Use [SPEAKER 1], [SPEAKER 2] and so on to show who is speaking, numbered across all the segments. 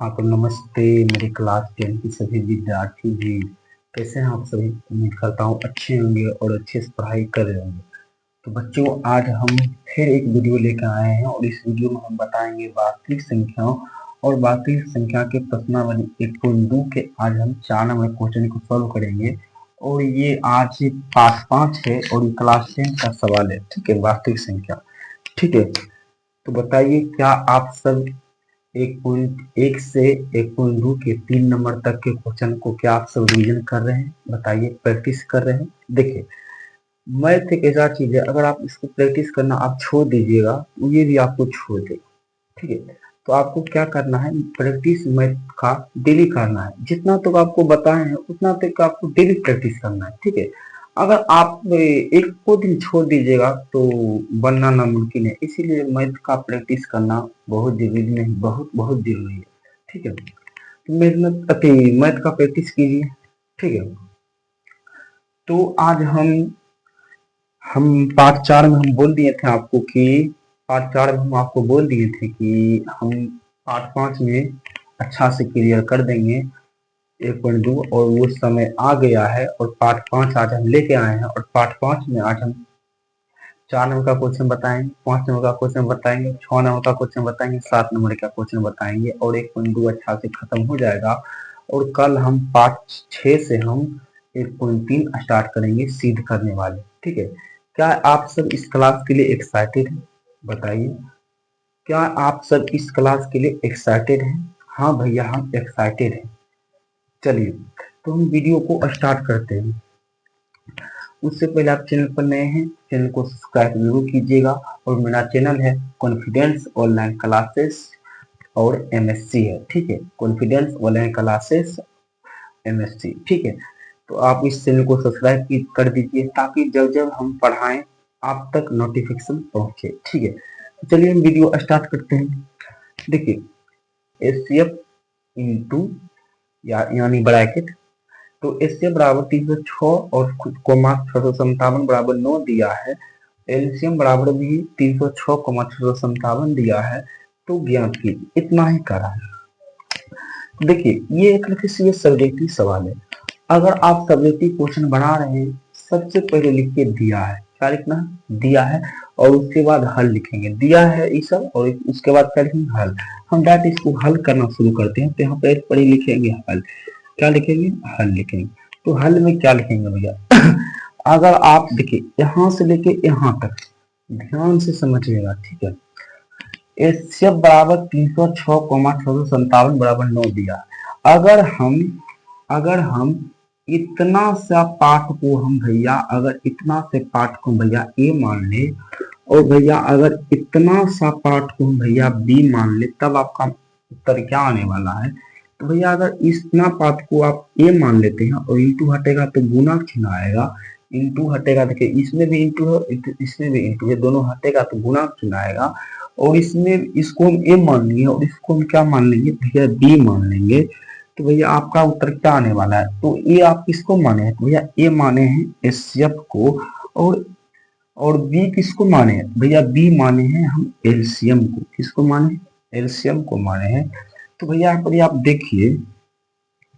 [SPEAKER 1] हाँ तो नमस्ते मेरे क्लास 10 के सभी विद्यार्थी जी। कैसे हैं आप सभी? उम्मीद करता हूँ अच्छे होंगे और अच्छे से पढ़ाई कर रहे होंगे। तो बच्चों, आज हम फिर एक वीडियो लेकर आए हैं और इस वीडियो में हम बताएंगे वास्तविक संख्याओं और वास्तविक संख्या के प्रश्नावली 1.2 के आज हम 4 नंबर क्वेश्चन को सॉल्व करेंगे। और ये आज पार्ट 5 है और ये क्लास 10 का सवाल है। ठीक है, वास्तविक संख्या। ठीक है, तो बताइए क्या आप सब 1.1 से 1.2 के 3 नंबर तक के क्वेश्चन को क्या आप सब रिवीजन कर रहे हैं? बताइए, प्रैक्टिस कर रहे हैं? देखिए, मैथ एक ऐसा चीज है, अगर आप इसको प्रैक्टिस करना आप छोड़ दीजिएगा तो ये भी आपको छोड़ देगा। ठीक है, तो आपको क्या करना है, प्रैक्टिस मैथ का डेली करना है। जितना तक आपको बताए हैं उतना तक आपको डेली प्रैक्टिस करना है। ठीक है, अगर आप एक को दिन छोड़ दीजिएगा तो बनना नामुमकिन है। इसीलिए मैथ का प्रैक्टिस करना बहुत जरूरी नहीं, बहुत बहुत जरूरी है। ठीक है, तो मेहनत मैथ का प्रैक्टिस कीजिए। ठीक है, तो आज हम पार्ट 4 में हम बोल दिए थे आपको कि पार्ट 4 में हम आपको बोल दिए थे कि हम पार्ट 5 में अच्छा से क्लियर कर देंगे 1.2 और वो समय आ गया है। और पार्ट 5 आज हम लेके आए हैं और पार्ट 5 में आज हम 4 नंबर का क्वेश्चन बताएंगे, 5 नंबर का क्वेश्चन बताएंगे, 6 नंबर का क्वेश्चन बताएंगे, 7 नंबर का क्वेश्चन बताएंगे और 1.2 अच्छा से खत्म हो जाएगा। और कल हम पार्ट 6 से हम 1.3 स्टार्ट करेंगे, सिद्ध करने वाले। ठीक है, क्या आप सब इस क्लास के लिए एक्साइटेड हैं? बताइए, क्या आप सब इस क्लास के लिए एक्साइटेड हैं? हाँ भैया, हम एक्साइटेड हैं। चलिए, तो हम वीडियो को स्टार्ट करते हैं। उससे पहले आप चैनल पर नए हैं, चैनल को सब्सक्राइब जरूर कीजिएगा। और मेरा चैनल है कॉन्फिडेंस ऑनलाइन क्लासेस और एमएससी है। ठीक है, कॉन्फिडेंस ऑनलाइन क्लासेस एमएससी। ठीक है, तो आप इस चैनल को सब्सक्राइब कर दीजिए ताकि जब जब हम पढ़ाएं आप तक नोटिफिकेशन पहुंचे। ठीक है, तो चलिए हम वीडियो स्टार्ट करते हैं। देखिए, एचसीएफ इंटू यानी ब्रैकेट, तो इससे बराबर 306 और कोमा 657 बराबर 9 दिया है। एलसीएम बराबर भी 306 657 दिया है। तो ज्ञात कीजिए, इतना ही करा है। देखिए, ये एक तरह से सब्जेक्टिव सवाल है। अगर आप सब्जेक्टिव क्वेश्चन बना रहे हैं, सबसे पहले लिखिए दिया है। क्या लिखना है? दिया है। और उसके बाद हल लिखेंगे। दिया है ये सब और उसके बाद क्या लिखेंगे? हल। हम डायरेक्ट इसको हल करना शुरू करते हैं। तो यहाँ पे पढ़े लिखेंगे हल। क्या लिखेंगे? हल लिखेंगे। तो हल में क्या लिखेंगे भैया? अगर आप देखिए यहाँ से लेके यहाँ तक ध्यान से समझिएगा। ठीक है, एचसीएफ बराबर 306 657 बराबर 9 दिया। अगर हम इतना सा पाठ को हम भैया, अगर इतना से पाठ को भैया ए मान ले और भैया अगर इतना सा पाठ को हम भैया बी मान ले, तब आपका उत्तर क्या आने वाला है? तो भैया अगर इतना पाठ को आप ए मान लेते हैं और इंटू हटेगा तो गुना चिन्ह आएगा। इंटू हटेगा, देखिए इसमें भी इंटू है, इसमें भी इंटू है, दोनों हटेगा तो गुना चिन्ह आएगा। और इसमें इसको हम ए मान लेंगे और इसको हम क्या मान लेंगे भैया? बी मान लेंगे। तो भैया आपका उत्तर क्या आने वाला है? तो ये आप किसको माने हैं? तो भैया ए माने हैं एचसीएफ को। और बी किसको माने हैं? भैया बी माने हैं हम एलसीएम को। किसको माने? एलसीएम को माने हैं। तो भैया यहाँ पर आप देखिए,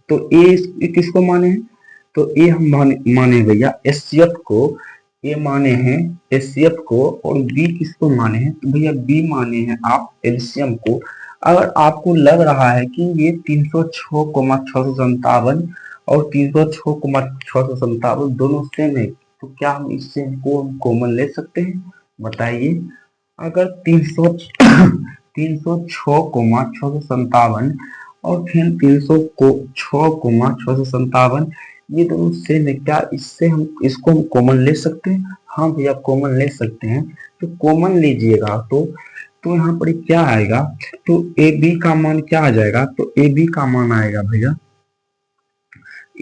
[SPEAKER 1] तो ए किसको माने हैं? तो ए हम माने भैया एचसीएफ को। ए माने हैं एचसीएफ को और बी किसको माने हैं? तो भैया बी माने हैं आप एलसीएम को। अगर आपको लग रहा है कि ये 306,657 और 306,657 दोनों सेम है, तो क्या हम इससे को कॉमन ले सकते हैं? बताइए, अगर 306,657 और फिर 306,657 ये दोनों सेम है, क्या इससे हम इसको हम कॉमन ले सकते हैं? हाँ भैया, कॉमन ले सकते हैं। तो कॉमन लीजिएगा तो यहाँ पर क्या आएगा? तो ए बी का मान क्या आ जाएगा? तो ए बी का मान आएगा भैया,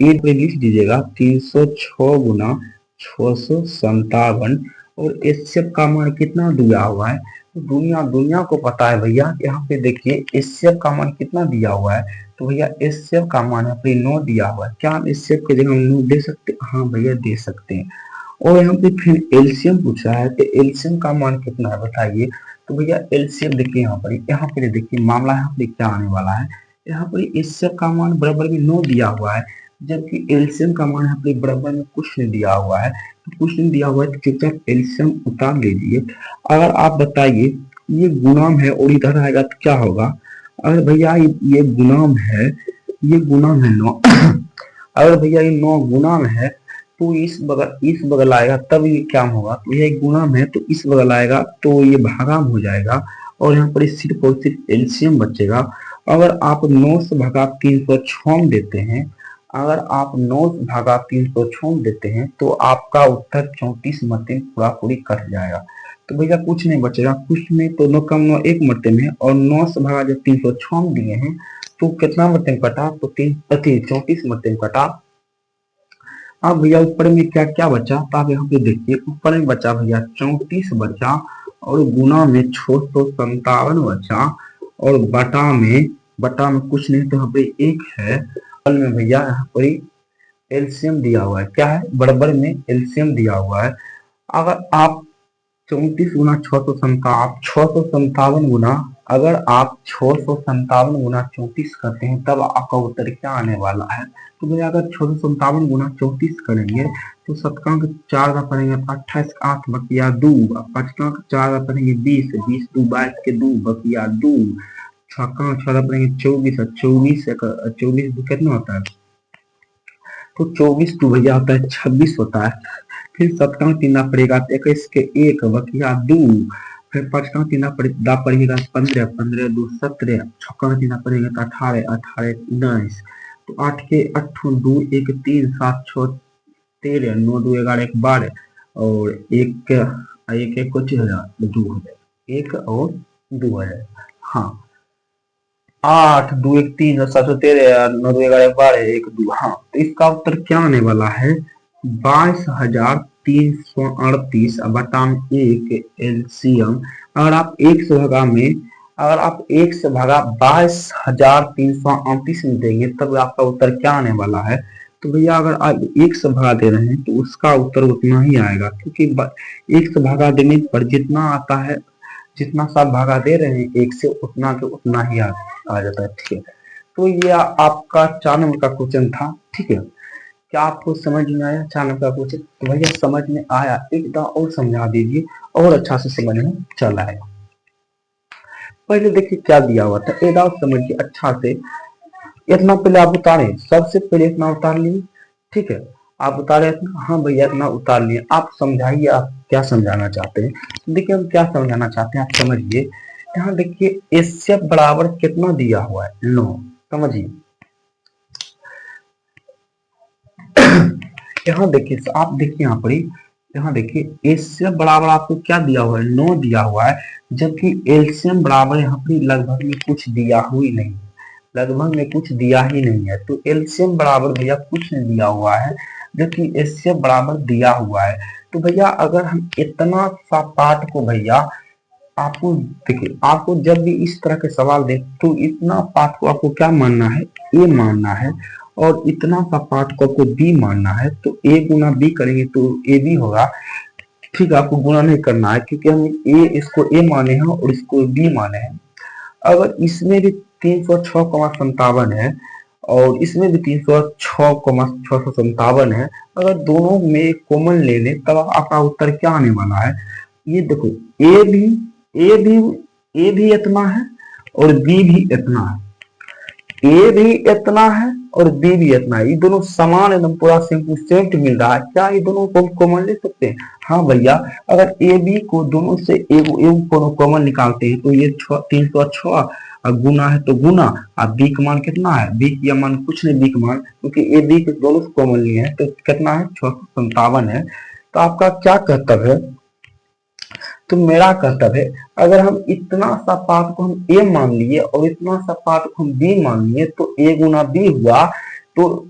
[SPEAKER 1] ए पे लिख दीजिएगा 306 गुना 657 और एचसीएफ का मान कितना दिया हुआ है? तो दुनिया को पता है भैया। यहाँ पे देखिए एचसीएफ का मान कितना दिया हुआ है? तो भैया एचसीएफ का मान यहाँ पे 9 दिया हुआ है। क्या हम एचसीएफ की जगह 9 दे सकते हैं? हाँ भैया, दे सकते हैं। और यहाँ पे फिर एलसीएम पूछा है, तो एलसीएम का मान कितना है बताइए? तो भैया एलसीएम देखिए यहाँ पे देखिए मामला यहाँ पे क्या आने वाला है। यहाँ पर एचसीएफ का मान बराबर में 9 दिया हुआ है, जबकि एलसीएम का मान यहाँ पर बराबर में कुछ नहीं दिया हुआ है। तो कुछ नहीं दिया हुआ है तो चुपचाप एलसीएम उतार लीजिए। अगर आप बताइए ये गुणाम है और इधर आएगा तो क्या होगा? अगर भैया ये गुणाम है, ये गुणाम है 9 अगर भैया ये 9 गुणाम है तो इस बगल आएगा तब ये क्या होगा? तो यह गुणाम है तो इस बगल आएगा तो ये भागाम हो जाएगा और यहाँ पर सिर्फ और सिर्फ एलसीएम बचेगा। अगर आप 9 से भगा 306 देते हैं, अगर आप 9 से भगा 306 देते हैं तो आपका उत्तर 34 मरते पूरा पूरी कट जाएगा। तो भैया कुछ नहीं बचेगा, कुछ में तो 9 कम 9 1 मरते में, और 9 से भगा जब 306 दिए हैं तो कितना मरते में कटा? तो 34 मरते में कटा। अब भैया ऊपर में क्या क्या बचा? तो आप यहाँ पे देखिए ऊपर में बचा भैया 34 बचा, और गुना में 657 बचा, और बटा में कुछ नहीं तो यहाँ पे 1 है। बगल में भैया यहाँ पर एलसीएम दिया हुआ है, क्या है? बराबर में एलसीएम दिया हुआ है। अगर आप 34 गुना 657 गुना, अगर आप 657 गुना 34 करते हैं तब आपका उत्तर क्या आने वाला है? तो भैया अगर 657 गुना 34 करेंगे तो शतकांक 4 का पढ़ेंगे 28 8 बकिया 2, पंचकांक 4 का पढ़ेंगे 20 20 2 22 के 2 बकिया 2, छक्कांक 6 का पढ़ेंगे 24 24 कितना होता है? तो 24 2 भैया होता है 26 होता है। फिर शतकांक 3 पड़ेगा 21 के 1 बकिया 2, फिर पंचकांक 3 पड़ेगा 15 15 2 17, छक्कांक 3 पड़ेगा 18 18 19, तो 8 के 8 2 1 3 7 6 13 9 2 11 1 12, और एक एक कुछ 2 1 और 2 है। हाँ 8 2 1 3 7 13 9 2 11 12 1 2। हाँ तो इसका उत्तर क्या आने वाला है? 22,338 बटा 1 एलसीएम। अगर आप 1 से भगा 22,338 में देंगे तब आपका उत्तर क्या आने वाला है? तो भैया अगर आप 1 से भगा दे रहे हैं तो उसका उत्तर उतना ही आएगा, क्योंकि 1 से भगा देने पर जितना आता है, जितना सा भागा दे रहे हैं 1 से उतना के उतना ही आ जाता है। ठीक है, तो ये आपका 4 नंबर का क्वेश्चन था। ठीक है, क्या आपको समझ में आया 4 नंबर का क्वेश्चन? तो भैया समझ में आया एक बार और समझा दीजिए और अच्छा से समझ में चल आएगा। पहले देखिए क्या दिया हुआ था, एक बार समझिए अच्छा से। इतना पहले आप उतारे, सबसे पहले इतना उतार लिए। ठीक है, आप उतारे इतना? हाँ भैया इतना उतार लिए। आप समझाइए आप क्या समझाना चाहते हैं। देखिए हम क्या समझाना चाहते हैं आप समझिए। यहाँ देखिए एचसीएफ बराबर कितना दिया हुआ है? 9। समझिए यहाँ देखिए, आप देखिए यहाँ पर, यहाँ देखिए एचसीएफ बराबर आपको क्या दिया हुआ है? 9 दिया हुआ है, जबकि एलसीएम बराबर यहाँ पर लगभग में कुछ दिया हुई नहीं है, लगभग में कुछ दिया ही नहीं है। तो एलसीएम बराबर भैया कुछ नहीं दिया हुआ है, जबकि एचसीएफ बराबर दिया हुआ है। तो भैया अगर हम इतना सा पार्ट को भैया आपको देखिए, आपको जब भी इस तरह के सवाल दे तो इतना पार्ट को आपको क्या मानना है? ए मानना है, और इतना सा पार्ट को आपको बी मानना है। तो ए गुना बी करेंगे तो ए बी होगा। ठीक है, आपको गुना नहीं करना है क्योंकि हम इसको ए माने हैं और इसको बी माने हैं। अगर इसमें भी 306,57 है और इसमें भी 306,657 है, अगर दोनों में कॉमन ले लें तब आपका उत्तर क्या आने वाला है? ये देखो ए भी इतना है और बी भी इतना है, ए भी इतना है और बी भी इतना है। ये दोनों समान एकदम पूरा सेम मिल रहा है, क्या ये दोनों को कॉमन ले सकते हैं? हाँ भैया, अगर ए बी को दोनों से एगो कॉमन निकालते हैं तो ये 306 गुना है तो गुना, अब बी का मान कितना है? बी का मान कुछ नहीं, बी का मान क्योंकि ए बी के दोनों से कॉमन लिए हैं तो कितना है? 657 है। तो आपका क्या कर्तव्य है? तो मेरा कर्तव्य है, अगर हम इतना सा पार्ट को हम ए मान लिए और इतना सा पार्ट को हम बी मान लिए तो ए गुना बी हुआ। तो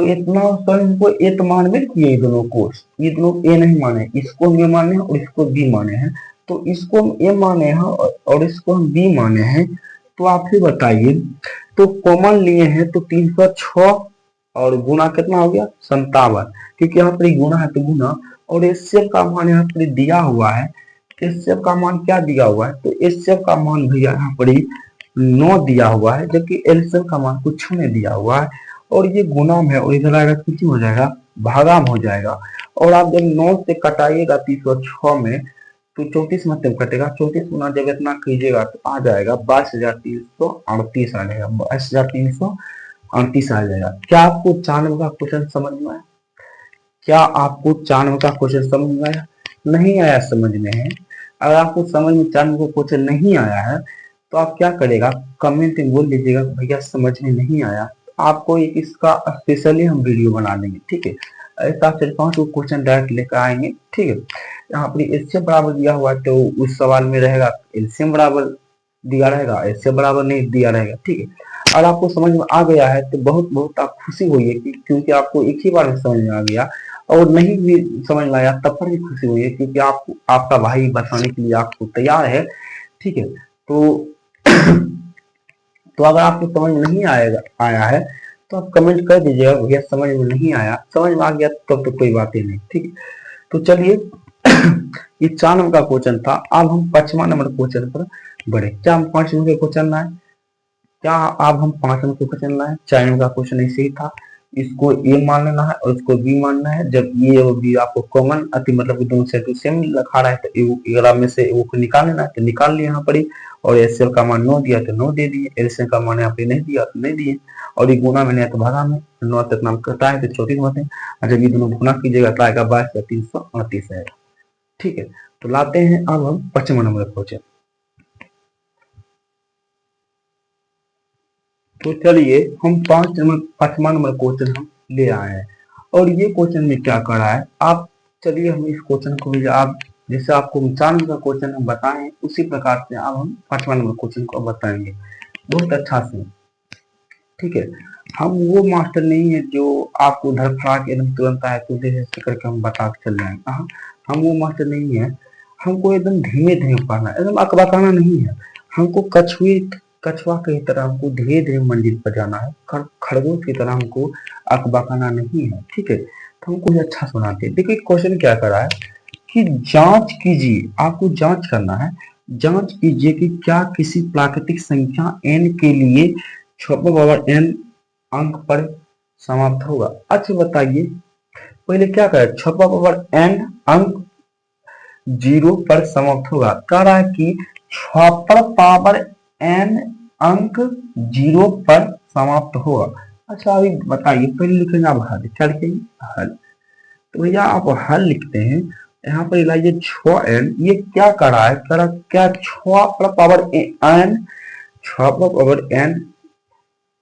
[SPEAKER 1] इतना सर इनको ए तो मान में किए, ये दोनों को, ये दोनों ए नहीं माने, इसको हम ए माने हैं और इसको बी माने हैं। तो इसको हम ए माने हैं और इसको हम बी माने हैं। तो आप ही बताइए, तो कॉमन लिए हैं तो 306 और गुना कितना हो गया? 57, क्योंकि यहाँ पर गुना है तो गुना, और एचसीएफ का मान यहाँ पर दिया हुआ है। एचसीएफ का मान क्या दिया हुआ है? तो एचसीएफ का मान भैया यहाँ पर 9 दिया हुआ है, जबकि एलसीएम का मान कुछ नहीं दिया हुआ है, और ये गुना में है, और इधर आएगा कितनी हो जाएगा, भागा में हो जाएगा। और आप जब 9 से कटाइएगा 306 में, तो 34 मतलब कटेगा, 34 गुना जब इतना कीजिएगा तो आ जाएगा 22,338 आ जाएगा, 22,338 आ जाएगा। क्या आपको 94 का क्वेश्चन समझ में आया? क्या आपको 94 का क्वेश्चन समझ में आया? नहीं आया समझ में है? अगर आपको समझ में 94 का क्वेश्चन नहीं आया है तो आप क्या करेगा, कमेंट में बोल दीजिएगा भैया समझ में नहीं आया, आपको एक इसका स्पेशली हम वीडियो बना देंगे, ठीक है। ऐसा 4-5 क्वेश्चन डायरेक्ट लेकर आएंगे, ठीक है। यहाँ पर एलसीएम बराबर दिया हुआ है तो उस सवाल में रहेगा एलसीएम बराबर दिया रहेगा, एलसीएम बराबर नहीं दिया रहेगा, ठीक है। और आपको समझ में आ गया है तो बहुत बहुत आप खुशी हुई है, क्योंकि आपको एक ही बार में समझ में आ गया, और नहीं भी समझ में आया तब पर भी खुशी हुई है, क्योंकि आपका भाई बताने के लिए आपको तैयार है, ठीक है। तो अगर आपको समझ में नहीं आया है तो आप कमेंट कर दीजिएगा भैया समझ में नहीं आया, समझ में आ गया तब तो कोई बात ही नहीं, ठीक है। तो चलिए ये 4 नंबर का क्वेश्चन था, अब हम 5वां नंबर क्वेश्चन पर बढ़े। क्या हम 5 नंबर के क्वेश्चन लाए? क्या अब हम 5 नंबर के क्वेश्चन लाए? 4 नंबर का क्वेश्चन ऐसे ही था, इसको ए मान लेना है और इसको बी मानना है। जब ये और बी आपको कॉमन अति मतलब कि दोनों सेट सेम लिखा रहा है तो अगर में से वो को निकाल लेना है तो निकाल लिए यहाँ पर ही, और एलसीएम का मान 9 दिया तो 9 दे दिए, एलसीएम का मान यहाँ पे नहीं दिया तो नहीं दिए, और ये गुना में नहीं तो भागा में 9 तक नाम करता है तो 34 होते हैं, और जब ये दोनों गुना कीजिएगा तो आएगा 22,338 आएगा, ठीक है। तो लाते हैं अब हम 5वां नंबर क्वेश्चन। तो चलिए हम 5वां नंबर क्वेश्चन हम ले आए हैं, और ये क्वेश्चन में क्या कर रहा है आप, चलिए हम इस क्वेश्चन को भी आप जैसे आपको 4 नंबर का क्वेश्चन हम बताएं उसी प्रकार से अब हम 5वां नंबर क्वेश्चन को बताएंगे बहुत अच्छा से, ठीक है। हम वो मास्टर नहीं है जो आपको उधर खड़ा के एकदम तुरंत आए तो जैसे करके हम बता के चल जाएंगे, हम वो मास्टर नहीं है, हमको एकदम धीमे धीमे पढ़ना है, एकदम अकबकाना नहीं है, हमको कछुआ की तरह हमको धीरे धीरे मंजिल पर जाना है, खरगोश की तरह हमको अकबकाना नहीं है, ठीक है। तो हमको ये अच्छा सुनाते हैं। देखिए क्वेश्चन क्या कर रहा है कि जांच कीजिए, आपको जांच करना है, जांच कीजिए कि क्या किसी प्राकृतिक संख्या n के लिए 6n अंक पर समाप्त होगा। अच्छा बताइए पहले क्या करें, 6n अंक 0 पर समाप्त होगा, कह रहा है कि 6n अंक 0 पर समाप्त होगा। अच्छा अभी बताइए, पहले लिखेंगे आप हल, क्या लिखेंगे हल, तो भैया आप हल लिखते हैं, यहाँ पर लाइए 6n, ये क्या कर रहा है, कह रहा क्या 6 पावर n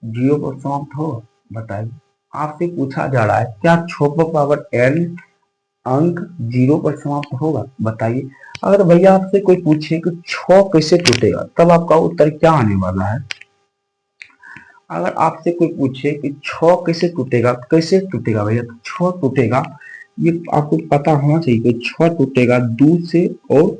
[SPEAKER 1] 0 पर समाप्त हो, बताइए। आपसे पूछा जा रहा है क्या 6 पावर n अंक 0 पर समाप्त होगा, बताइए। अगर भैया आपसे कोई पूछे कि 6 कैसे टूटेगा तब आपका उत्तर क्या आने वाला है। अगर आपसे कोई पूछे कि 6 कैसे टूटेगा भैया, तो 6 टूटेगा, ये आपको पता होना चाहिए कि 6 टूटेगा 2 से और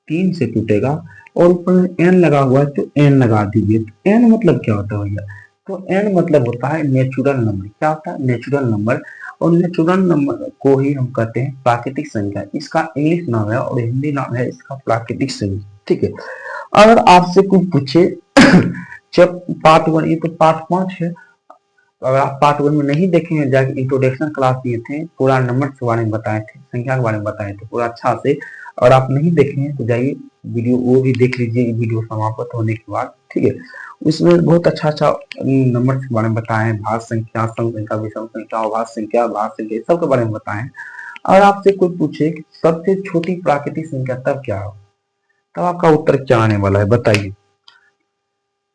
[SPEAKER 1] 3 से टूटेगा, और ऊपर में n लगा हुआ है तो n लगा दीजिए। तो n मतलब क्या होता है भैया, तो n मतलब होता है नेचुरल नंबर, क्या होता है नेचुरल नंबर, और नेचुरल नंबर को ही हम कहते हैं प्राकृतिक संख्या, इसका इंग्लिश नाम है और हिंदी नाम है इसका प्राकृतिक संख्या, ठीक है। अगर आपसे कोई पूछे जब पार्ट 1, ये तो पार्ट 5 है, तो अगर आप पार्ट 1 में नहीं देखे हैं जाके इंट्रोडक्शन क्लास दिए थे, पूरा नंबर के बारे में बताए थे, संख्या के बारे में बताए थे पूरा अच्छा से, और आप नहीं देखे हैं तो जाइए वीडियो वो भी देख लीजिए वीडियो समाप्त होने के बाद, ठीक है। उसमें बहुत अच्छा अच्छा नंबर के बारे में बताए हैं, भाज्य संख्या, सम संख्या, विषम संख्या, अभाज्य संख्या, भाज्य संख्या, सबके बारे में बताए हैं। अगर आपसे कोई पूछे कि सबसे छोटी प्राकृतिक संख्या तब क्या हो, तब आपका उत्तर क्या आने वाला है, बताइए।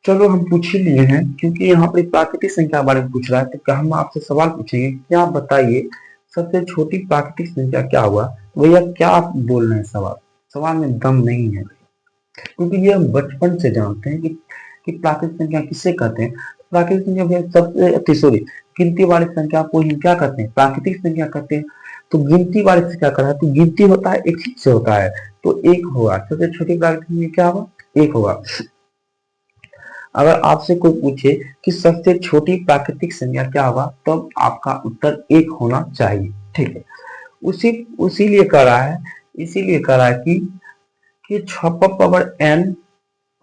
[SPEAKER 1] चलो हम पूछ ही लिए हैं, क्योंकि यहाँ पर प्राकृतिक संख्या के बारे में पूछ रहा है, तो क्या हम आपसे सवाल पूछेंगे, क्या आप बताइए सबसे छोटी प्राकृतिक संख्या क्या हुआ, तो भैया क्या आप बोल रहे हैं, सवाल में दम नहीं है, क्योंकि ये हम बचपन से जानते हैं कि प्राकृतिक संख्या किसे कहते हैं। प्राकृतिक संख्या भैया सबसे सॉरी गिनती वाली संख्या को हम क्या कहते हैं, प्राकृतिक संख्या कहते हैं। तो गिनती वाले से क्या कर रहा है, तो गिनती होता है एक चीज से होता है, तो एक होगा, सबसे छोटी प्राकृतिक संख्या क्या होगा, एक होगा। अगर आपसे कोई पूछे कि सबसे छोटी प्राकृतिक संख्या क्या होगा, तो आपका उत्तर 1 होना चाहिए, ठीक है। इसीलिए कह रहा है कि 6 पावर n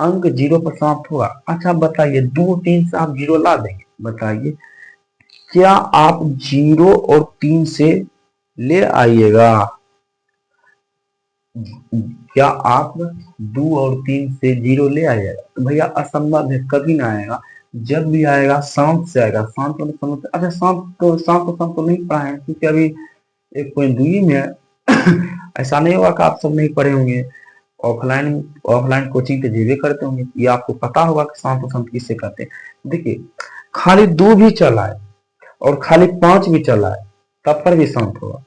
[SPEAKER 1] अंक 0 पर समाप्त होगा। अच्छा बताइए 2 3 से आप 0 ला देंगे, बताइए क्या आप 0 और 3 से ले आइएगा? क्या आप 2 और 3 से 0 ले आइएगा? तो भैया असंभव है, कभी ना आएगा। जब भी आएगा शांत से आएगा, शांत वाले समय से। अच्छा शांत तो नहीं पढ़ाए क्योंकि अभी 1.2 में है। ऐसा नहीं होगा कि आप सब नहीं पढ़े होंगे, ऑफलाइन ऑफलाइन कोचिंग तो जेबे करते होंगे, ये आपको पता होगा कि शांत शांत किससे कहते हैं। देखिए खाली 2 भी चला है और खाली 5 भी चला है तब पर भी शांत होगा,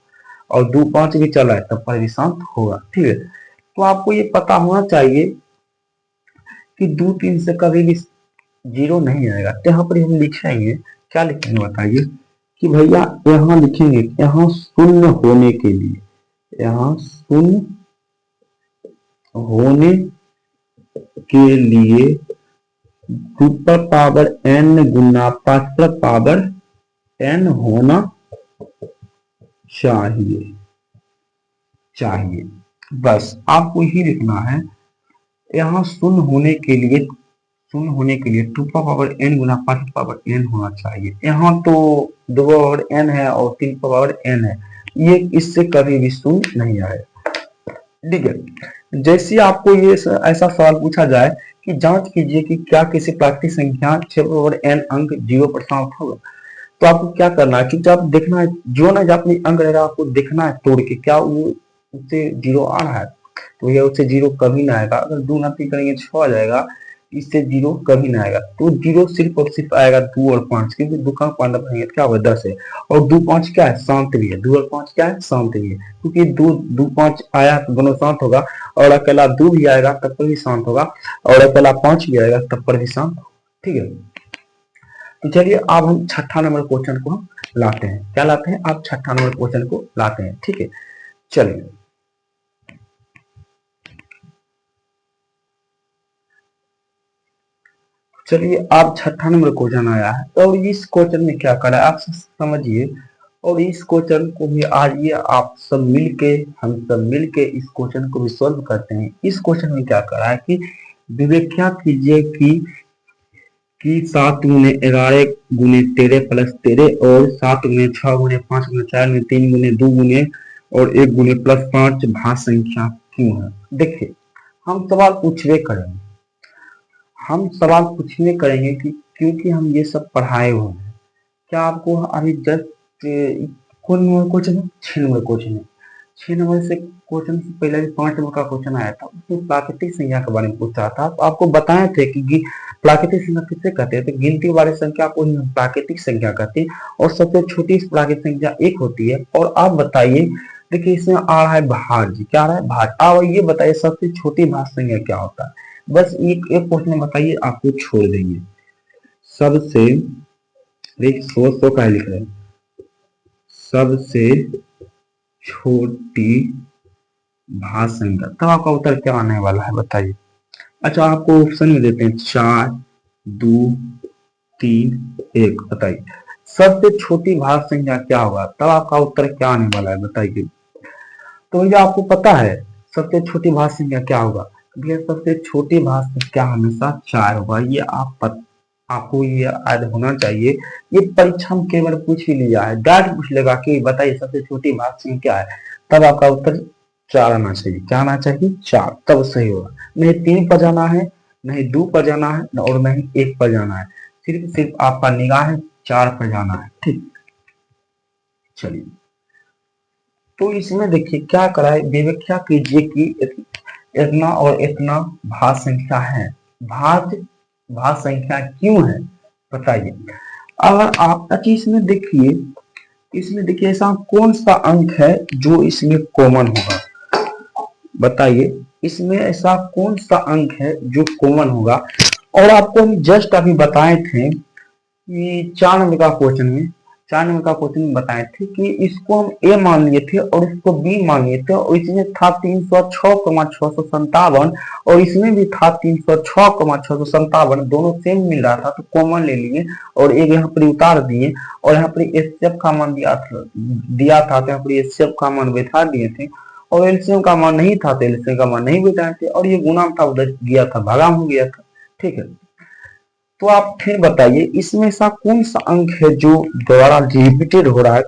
[SPEAKER 1] और 2 5 भी चला है तब पर भी शांत होगा, ठीक है। तो आपको ये पता होना चाहिए कि 2 3 से कभी भी 0 नहीं आएगा। तो यहाँ पर हम लिखेंगे, क्या लिखेंगे बताइए कि भैया यहाँ लिखेंगे, यहाँ शून्य होने के लिए, यहाँ शून्य होने के लिए 2 पर पावर n गुना 5 पर पावर n होना चाहिए। बस आपको ही लिखना है, यहाँ शून्य होने के लिए 2 पर पावर n गुना 5 पर पावर n होना चाहिए। यहाँ तो 2 पावर n है और 3 पर पावर n है, ये इससे कभी भी शून्य नहीं आएगा, ठीक है। जैसे आपको ये ऐसा सवाल पूछा जाए कि जांच कीजिए कि क्या किसी प्राकृतिक संख्या 6 पावर n अंक 0 पर समाप्त होगा, तो आपको क्या करना है, क्योंकि आप देखना है जो ना जो अपनी अंक रहेगा आपको देखना है तोड़ के क्या वो उससे 0 आ रहा है, तो ये उससे 0 कभी ना आएगा। अगर 2 ना 3 करेंगे 6 आ जाएगा, इससे 0 कभी ना आएगा। तो 0 सिर्फ और सिर्फ आएगा 2 और 5, क्योंकि 2 का पांडव रहेंगे क्या होगा 10 है, और 2 5 क्या है शांत भी है, 2 और 5 क्या है शांत भी है, क्योंकि 2 5 आया तो दोनों शांत होगा, और अकेला 2 भी आएगा तब पर भी शांत होगा, और अकेला 5 भी आएगा तब पर भी शांत, ठीक है। तो चलिए अब हम छठा नंबर क्वेश्चन को हम लाते हैं, क्या लाते हैं आप छठा नंबर क्वेश्चन को लाते हैं, ठीक है। चलिए आप छठा नंबर क्वेश्चन आया है, और इस क्वेश्चन में क्या करा है आप समझिए, और इस क्वेश्चन को भी आज ये आप सब मिलके हम सब मिलके इस क्वेश्चन को भी सॉल्व करते हैं। इस क्वेश्चन में क्या करा है कि विवेख्या कीजिए कि 7 गुने 11 गुने 13 प्लस 13 और 7 गुने 6 गुने 5 गुने 4 गुने 3 गुने 2 गुने और 1 गुने प्लस 5 भाज्य संख्या क्यों है। देखिए हम सवाल पूछवे करेंगे, कि क्योंकि हम ये सब पढ़ाए हुए हैं। क्या आपको अभी जस्ट कौन नंबर क्वेश्चन है 6 नंबर क्वेश्चन है, 6 नंबर से क्वेश्चन से पहले भी 5 नंबर का क्वेश्चन आया था, उसमें प्राकृतिक संख्या के बारे में पूछा था। तो आपको बताए थे कि प्राकृतिक संख्या किसे कहते हैं, तो गिनती वाली संख्या को प्राकृतिक संख्या कहते हैं, और सबसे छोटी प्राकृतिक संख्या 1 होती है। और आप बताइए, देखिए इसमें आ रहा है भाज्य, क्या आ रहा है भाज्य। आप ये बताइए सबसे छोटी भाज्य संख्या क्या होता है, बस एक क्वेश्चन बताइए, आपको छोड़ देंगे। सबसे सो का लिख रहे हैं, सबसे छोटी भाज्य संख्या, तब आपका उत्तर क्या आने वाला है बताइए। अच्छा आपको ऑप्शन में देते हैं 4 2 3 1, बताइए सबसे छोटी भाज्य संख्या क्या होगा, तब आपका उत्तर क्या आने वाला है बताइए। तो भैया आपको पता है सबसे छोटी भाज्य संख्या क्या होगा, भैया सबसे छोटी भाज्य संख्या हमेशा 4 होगा। ये आपको ये याद होना चाहिए, ये परीक्षा में केवल पूछ ही लिया है, डायरेक्ट पूछ लेगा कि बताइए सबसे छोटी भाज्य संख्या क्या है, तब आपका उत्तर 4 आना चाहिए। क्या आना चाहिए 4, तब सही होगा। नहीं 3 पर जाना है, नहीं 2 पर जाना है, और नहीं 1 पर जाना है, सिर्फ आपका निगाह है 4 पर जाना है, ठीक। चलिए तो इसमें देखिए क्या करा है, व्याख्या कीजिए कि इतना और इतना भाज्य संख्या है, भाज्य संख्या क्यों है बताइए। अगर आप अच्छा इसमें देखिए ऐसा कौन सा अंक है जो इसमें कॉमन होगा, बताइए इसमें ऐसा कौन सा अंक है जो कॉमन होगा। और आपको हम जस्ट अभी बताए थे कि 4 नंबर का क्वेश्चन में बताए थे कि इसको हम ए मान लिए थे और इसको बी मान लिए थे, और इसमें था 306,657, और इसमें भी था 306,657, दोनों सेम मिल रहा था, तो कॉमन ले लिए और एक यहाँ पर उतार दिए, और यहाँ पर एचसीएफ का मान दिया था, तो यहाँ पर एचसीएफ का मान बैठा दिए थे, और एलसीएम का मान नहीं था तो एलसीएम का मान नहीं बताए थे, और ये गुणाम था उधर गया था, भागाम हो गया था। ठीक है, तो आप फिर बताइए इसमें ऐसा कौन सा अंक है जो दोबारा रिपीटेड हो रहा है,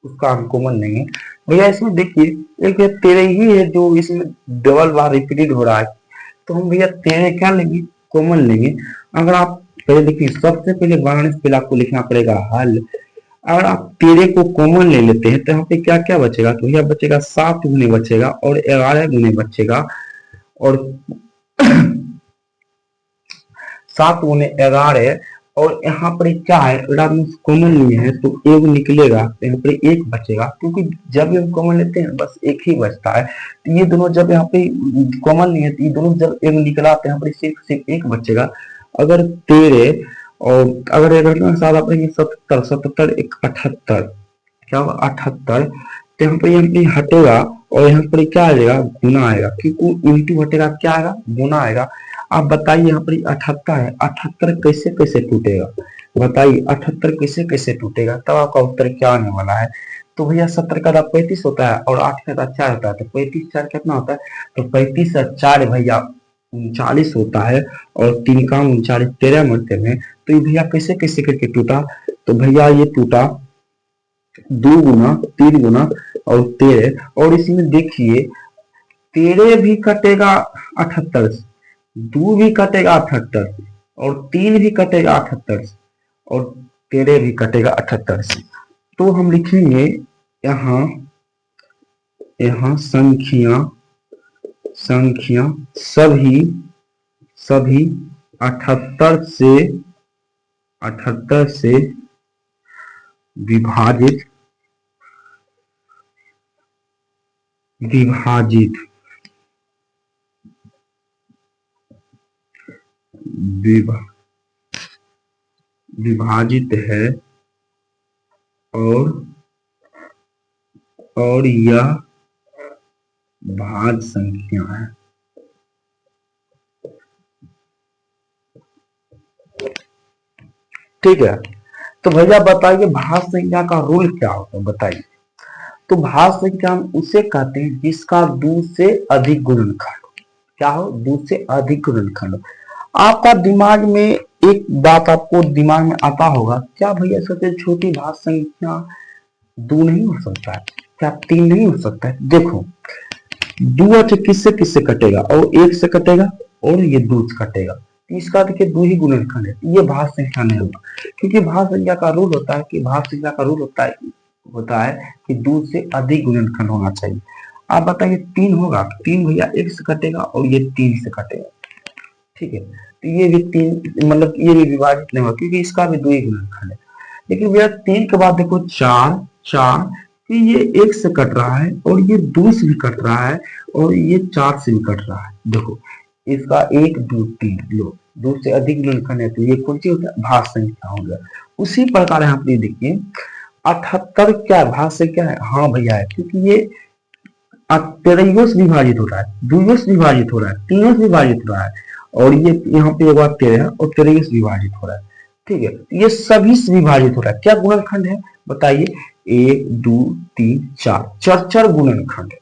[SPEAKER 1] उसका अंक कॉमन नहीं है। भैया इसमें देखिए एक 13 ही है जो इसमें डबल बार रिपीटेड हो रहा है, तो हम भैया 13 क्या लेंगे, कॉमन लेंगे। अगर आप पहले देखिए, सबसे पहले वाराणसी पहले आपको लिखना पड़ेगा हल। अगर आप 13 को कॉमन ले लेते हैं तो यहाँ पे क्या क्या बचेगा, तो भैया बचेगा 7 गुने बचेगा और 11 गुने बचेगा, और 7 गुने 11, और यहाँ पर क्या है, अगर आप कॉमन लिए हैं तो एक निकलेगा, तो यहाँ पर एक बचेगा, क्योंकि जब हम कॉमन लेते हैं बस एक ही बचता है। तो ये दोनों जब यहाँ पे कॉमन लिए तो ये दोनों जब एक निकला तो यहाँ पर सिर्फ एक बचेगा। अगर 13 और अगर 11 के साथ आप 77, 77 एक 78, क्या होगा 78, तो यहाँ पर ये हटेगा और यहाँ पर क्या आ जाएगा, गुना आएगा, क्योंकि इंटू हटेगा क्या आएगा, गुना आएगा। आप बताइए यहाँ पर 78 है, 78 कैसे कैसे टूटेगा, बताइए 78 कैसे कैसे टूटेगा, तब आपका उत्तर क्या आने वाला है। तो भैया 70 का 35 होता है और 8 का 4 होता है, तो 35 4 कितना होता है, तो 35 और 4 भैया 39 होता है, और 3 का 39 13 मरते में, तो ये भैया कैसे कैसे करके टूटा, तो भैया ये टूटा 2 गुना 3 गुना और 13, और इसमें देखिए 13 भी कटेगा 78 से, 2 भी कटेगा 78 से, और 3 भी कटेगा 78 से, और 13 भी कटेगा 78 से। तो हम लिखेंगे यहाँ यहाँ संख्या सभी 78 से विभाजित विभाजित है, और यह भाज्य संख्या है। ठीक है, तो भैया बताइए भाज्य संख्या का रूल क्या होता है, बताइए। तो भाज्य संख्या हम उसे कहते हैं जिसका 2 से अधिक गुणनखंड, क्या हो, 2 से अधिक गुणनखंड। आपका दिमाग में एक बात आपको दिमाग में आता होगा, क्या भैया सबसे छोटी भाज्य संख्या 2 नहीं हो सकता है, क्या 3 नहीं हो सकता है। देखो 2 अच्छा किससे किससे कटेगा, और 1 से कटेगा, और ये 2 से कटेगा, इसका देखिए 2 ही गुणनखंड है, ये भाज्य संख्या नहीं होगा, क्योंकि भाज्य संख्या का रूल होता है कि 2 से अधिक गुणनखंड होना चाहिए। आप बताइए 3 होगा, 3 भैया 1 से कटेगा और ये 3 से कटेगा। ठीक है, तो ये भी 3 मतलब ये भी विभाजित नहीं होगा, क्योंकि इसका भी 2 ही गुणनखंड है। लेकिन भैया 3 के बाद देखो 4 4, ये 1 से कट रहा है, और ये 2 से भी कट रहा है, और ये 4 से भी कट रहा है। देखो इसका 1 2 3 लो, 2 से अधिक गुणनखंड है, तो ये कौन सी होता है, भाज्य संख्या हो गया। उसी प्रकार यहाँ पे देखिए 78 क्या है, भाज्य संख्या है, हाँ भैया है, क्योंकि ये 13 से विभाजित हो रहा है, 2 से विभाजित हो रहा है, 3 से विभाजित हो रहा है, और ये यहाँ पे एक बार 13 और 13 से विभाजित हो रहा है। ठीक है, ये सभी से विभाजित हो रहा है, क्या गुणनखंड है बताइए, 1 2 3 4 4 गुणनखंड है।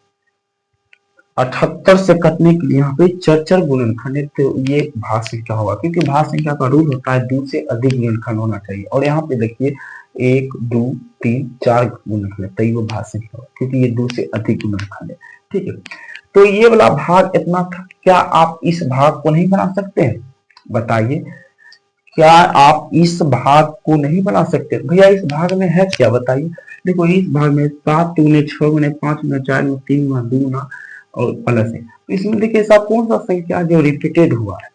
[SPEAKER 1] 78 से कटने के लिए यहाँ पे 4 गुणनखंड है, तो ये भाज्य संख्या होगा, क्योंकि भाज्य संख्या का रूल होता है 2 से अधिक गुणनखंड होना चाहिए, और यहाँ पे देखिए 1 2 3 4 गुणनखंड है, तो ये भाज्य संख्या होगा, क्योंकि ये 2 से अधिक गुणनखंड है। ठीक है, तो ये वाला भाग इतना था, क्या आप इस भाग को नहीं बना सकते हैं, बताइए, क्या आप इस भाग को नहीं बना सकते भैया, इस भाग में है क्या बताइए। देखो इस भाग में 7 गुने 6 गुने 5 गुने 4 गुने 3 गुना 2 गुना और प्लस है, तो इसमें देखिए ऐसा कौन सा संख्या जो रिपीटेड हुआ है,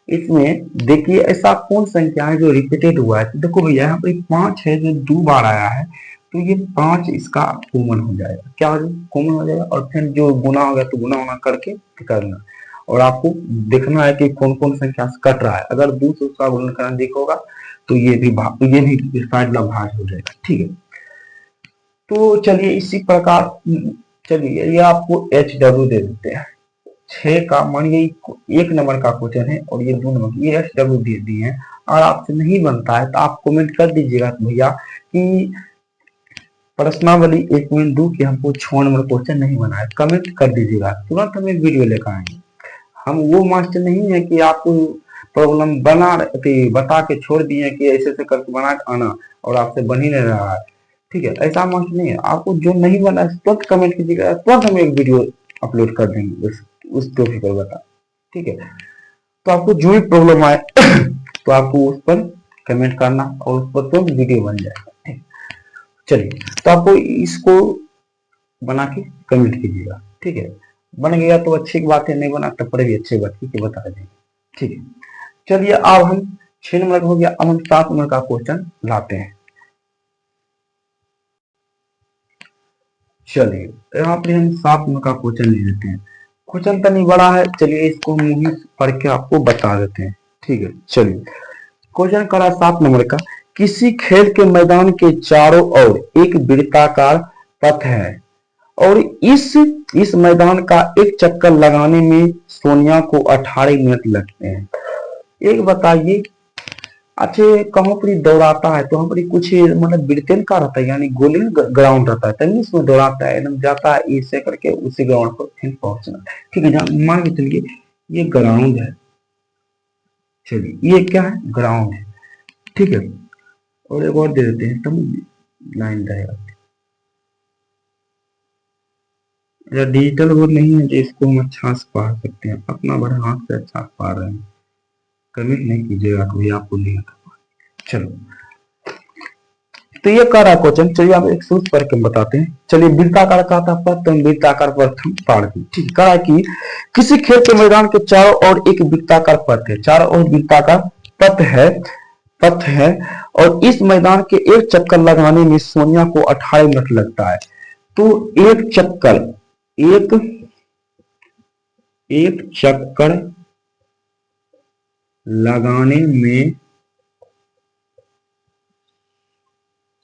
[SPEAKER 1] इसमें देखिए ऐसा कौन संख्या है जो रिपीटेड हुआ है। तो देखो भैया यहाँ पे 5 है जो 2 बार आया है, तो ये 5 इसका कॉमन हो जाएगा, क्या कॉमन हो जाएगा, और फिर जो गुना हो गया तो गुना होना करके करना, और आपको देखना है कि कौन कौन संख्या से कट रहा है। अगर 2 से उसका गुणनखंड अधिक होगा तो ये भी फाइनल भाग हो जाएगा। ठीक है, तो चलिए इसी प्रकार, चलिए ये आपको HW दे देते हैं 6 का, मानिए 1 नंबर का क्वेश्चन है और ये 2 नंबर, ये HW दे दिए हैं, और आपसे नहीं बनता है तो आप कमेंट कर दीजिएगा भैया कि प्रश्नावली 1.2 की हमको 6 नंबर क्वेश्चन नहीं बना है, कमेंट कर दीजिएगा, तुरंत हम एक वीडियो लेकर आएंगे। हम वो मास्टर नहीं है कि आपको प्रॉब्लम बता के छोड़ दिए कि ऐसे ऐसे करके बना के आना और आपसे बन ही नहीं रहा है, ठीक है, ऐसा मास्टर नहीं है। आपको जो नहीं बना है तुरंत कमेंट कीजिएगा, तुरंत हम एक वीडियो अपलोड कर देंगे उस टॉपिक पर बता, ठीक है। तो आपको जो भी प्रॉब्लम आए तो आपको उस पर कमेंट करना और उस पर तुरंत वीडियो बन जाएगा, ठीक। चलिए, तो आपको इसको बना के कमेंट कीजिएगा, ठीक है। बन गया तो अच्छी बात है, नहीं बना तब पर भी अच्छी बात है कि बता देंगे, ठीक है। चलिए, अब हम 6 नंबर का हो गया, अब हम 7 नंबर का क्वेश्चन लाते हैं। चलिए, यहाँ पे हम 7 नंबर का क्वेश्चन ले लेते हैं। क्वेश्चन तो नहीं बड़ा है, चलिए इसको मूवी पढ़ के आपको बता देते हैं, ठीक है। चलिए, क्वेश्चन करा 7 नंबर का, किसी खेल के मैदान के चारों ओर एक वृत्ताकार पथ है और इस मैदान का एक चक्कर लगाने में सोनिया को 18 मिनट लगते हैं। एक बताइए, अच्छे कहाँ पर दौड़ाता है तो वहां पर कुछ मतलब वृत्तन का रहता है, यानी गोली ग्राउंड रहता है, तभी इसमें दौड़ाता है, एकदम जाता है इससे करके उसी ग्राउंड पर फिर पहुंचना, ठीक है। जहाँ मान के चलिए ये ग्राउंड है, चलिए ये क्या है, ग्राउंड है, ठीक है। और एक और दे देते हैं, तब लाइन रहेगा। डिजिटल बोर्ड नहीं है जिसको हम अच्छा से पढ़ सकते हैं, अपना बड़ा हाथ से अच्छा पढ़ रहे हैं, कमेंट नहीं कीजिएगा कोई आपको नहीं आता। चलो, तो ये कर रहा क्वेश्चन, चलिए आप एक सूत्र पढ़ के बताते हैं। चलिए, वृत्ताकार का था पथ, तो वृत्ताकार पथ हम पढ़ दें, ठीक। कहा कि किसी खेल के मैदान के चारों ओर एक वृत्ताकार पथ है, चारों ओर वृत्ताकार पथ है और इस मैदान के एक चक्कर लगाने में सोनिया को 18 मिनट लगता है। तो एक चक्कर लगाने में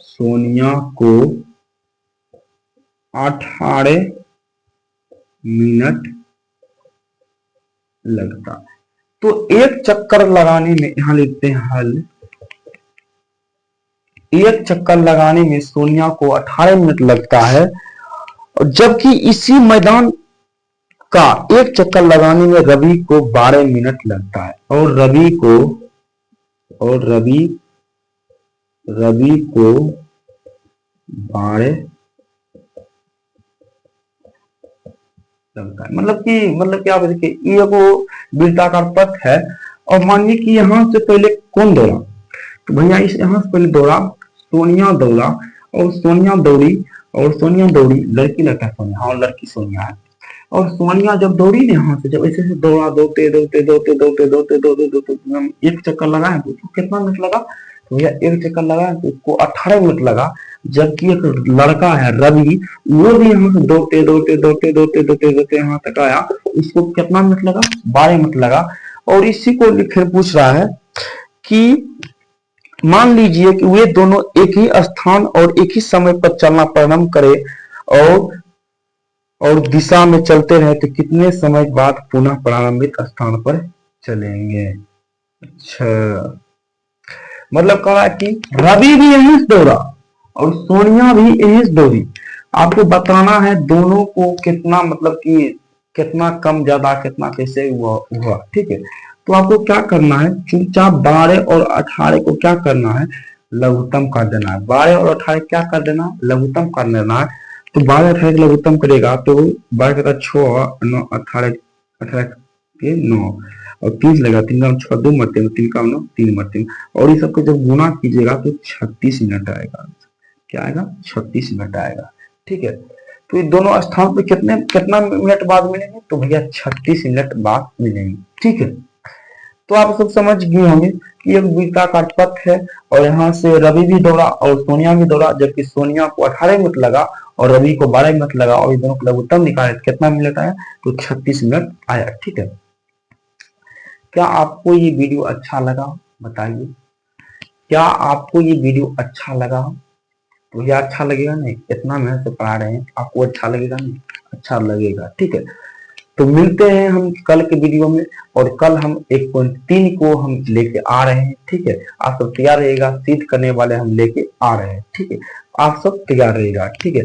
[SPEAKER 1] सोनिया को 18 मिनट लगता है। तो एक चक्कर लगाने में, यहां लिखते हैं हल, एक चक्कर लगाने में सोनिया को 18 मिनट लगता है, और जबकि इसी मैदान का एक चक्कर लगाने में रवि को 12 मिनट लगता है, और रवि को 12 लगता है। मतलब कि आप देखिए, ये वो वृत्ताकार पथ है, और मानिए कि यहां से पहले कौन दौड़ा, तो भैया इस यहां से पहले दौड़ा सोनिया, दौड़ा और सोनिया दौड़ी, लड़का सोनिया, हाँ लड़की सोनिया है। और सोनिया जब दौड़ी ना, यहाँ से जब ऐसे दौड़ा, दौड़ते एक चक्कर लगाए तो उसको कितना मिनट लगा, तो भैया एक चक्कर लगाए तो उसको 18 मिनट लगा। जबकि एक लड़का है रवि, वो भी यहाँ से दौड़ते यहाँ तक आया, उसको कितना मिनट लगा, 12 मिनट लगा। और इसी को फिर पूछ रहा है कि मान लीजिए कि वे दोनों एक ही स्थान और एक ही समय पर चलना प्रारंभ करें और दिशा में चलते रहे तो कितने समय बाद पुनः प्रारंभिक स्थान पर चलेंगे। अच्छा, मतलब कहा कि रवि भी यहीं से दौड़ा और सोनिया भी यहीं से दौड़ी। आपको बताना है दोनों को कितना, मतलब कि कितना कम ज्यादा कितना कैसे हुआ, ठीक है। तो आपको क्या करना है, चुपचाप 12 और 18 को क्या करना है, लघुत्तम कर देना है। 12 और 18 क्या कर देना, लघुत्तम कर देना है। तो 12 18 लघुत्तम करेगा तो 12 का 6 9 18 के 9 और 3 लगा, 3 का 6 2 मरते, 3 का 9 3 मरते, और ये सबको जब गुना कीजिएगा तो 36 मिनट आएगा। क्या आएगा, 36 मिनट आएगा, ठीक है। तो ये दोनों स्थान पे कितना मिनट बाद मिलेंगे, तो भैया 36 मिनट बाद मिलेंगे, ठीक है। तो आप सब समझ गए होंगे कि एक वृत्ताकार पथ है और यहाँ से रवि भी दौड़ा और सोनिया भी दौड़ा, जबकि सोनिया को 18 मिनट लगा और रवि को 12 मिनट लगा, और दोनों को लघुत्तम निकाले कितना मिनट आया, तो 36 मिनट आया, ठीक है। क्या आपको ये वीडियो अच्छा लगा, बताइए, क्या आपको ये वीडियो अच्छा लगा, तो ये अच्छा लगेगा नहीं, इतना मेहनत से पढ़ा रहे हैं, आपको अच्छा लगेगा नहीं, अच्छा लगेगा, ठीक है। तो मिलते हैं हम कल के वीडियो में, और कल हम 1.3 को हम लेके आ रहे हैं, ठीक है। आप सब तैयार रहेगा, सीध करने वाले हम लेके आ रहे हैं, ठीक है। आप सब तैयार रहिएगा, ठीक है।